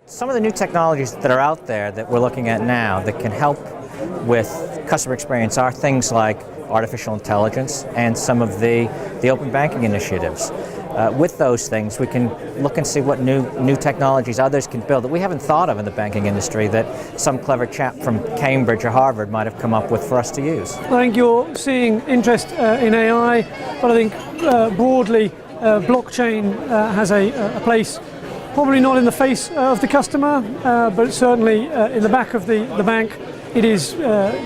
Some of the new technologies that are out there that we're looking at now that can help with customer experience are things like artificial intelligence and some of the open banking initiatives. With those things, we can look and see what new technologies others can build that we haven't thought of in the banking industry that some clever chap from Cambridge or Harvard might have come up with for us to use. I think you're seeing interest in AI, but I think broadly blockchain has a place, probably not in the face of the customer, but certainly in the back of the bank. It is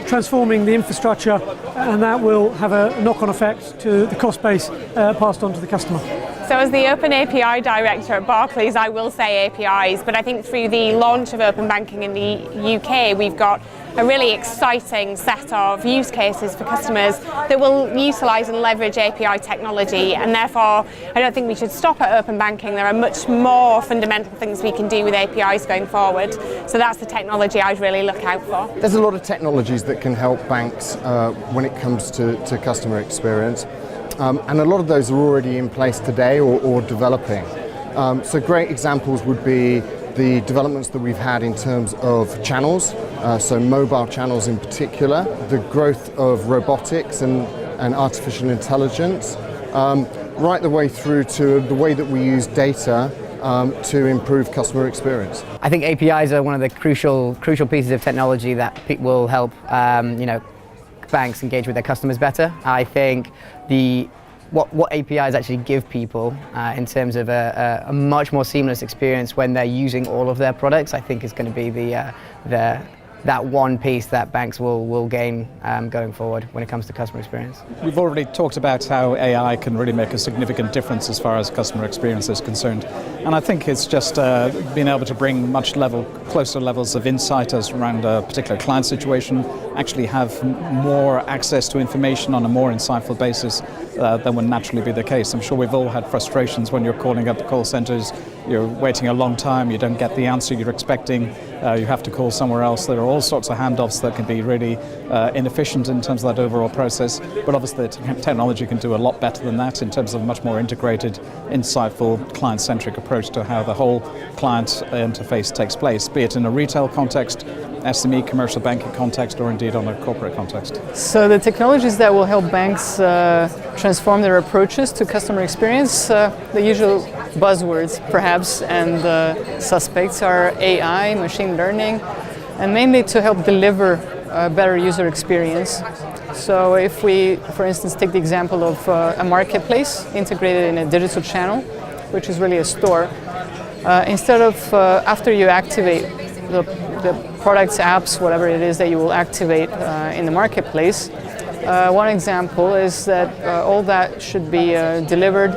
transforming the infrastructure, and that will have a knock-on effect to the cost base passed on to the customer. So as the Open API Director at Barclays, I will say APIs, but I think through the launch of open banking in the UK, we've got a really exciting set of use cases for customers that will utilise and leverage API technology, and therefore I don't think we should stop at open banking. There are much more fundamental things we can do with APIs going forward, so that's the technology I'd really look out for. There's a lot of technologies that can help banks when it comes to customer experience, and a lot of those are already in place today or developing. So great examples would be the developments that we've had in terms of channels, so mobile channels in particular, the growth of robotics and artificial intelligence, right the way through to the way that we use data to improve customer experience. I think APIs are one of the crucial pieces of technology that will help banks engage with their customers better. I think what APIs actually give people in terms of a much more seamless experience when they're using all of their products, I think is going to be that one piece that banks will gain going forward when it comes to customer experience. We've already talked about how AI can really make a significant difference as far as customer experience is concerned. And I think it's just being able to bring closer levels of insight as around a particular client situation, actually have more access to information on a more insightful basis than would naturally be the case. I'm sure we've all had frustrations when you're calling up the call centres, you're waiting a long time, you don't get the answer you're expecting, you have to call somewhere else. There are all sorts of handoffs that can be really inefficient in terms of that overall process, but obviously the technology can do a lot better than that in terms of a much more integrated, insightful, client-centric approach to how the whole client interface takes place, be it in a retail context, SME commercial banking context, or indeed on a corporate context. So the technologies that will help banks transform their approaches to customer experience, the usual buzzwords perhaps and suspects are AI, machine learning, and mainly to help deliver a better user experience. So if we, for instance, take the example of a marketplace integrated in a digital channel, which is really a store, instead of after you activate the products, apps, whatever it is that you will activate in the marketplace, one example is that all that should be delivered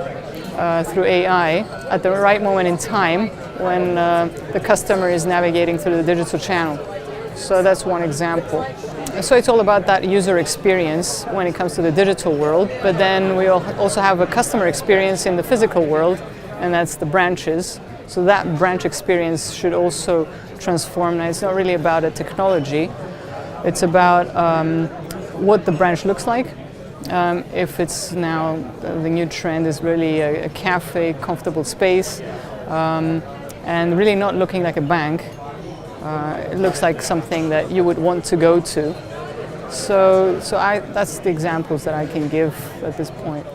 through AI at the right moment in time when the customer is navigating through the digital channel. So that's one example. So it's all about that user experience when it comes to the digital world, but then we also have a customer experience in the physical world, and that's the branches. So that branch experience should also transform. Now, it's not really about a technology, it's about what the branch looks like. If it's now, the new trend is really a cafe, comfortable space, and really not looking like a bank. It looks like something that you would want to go to. So that's the examples that I can give at this point.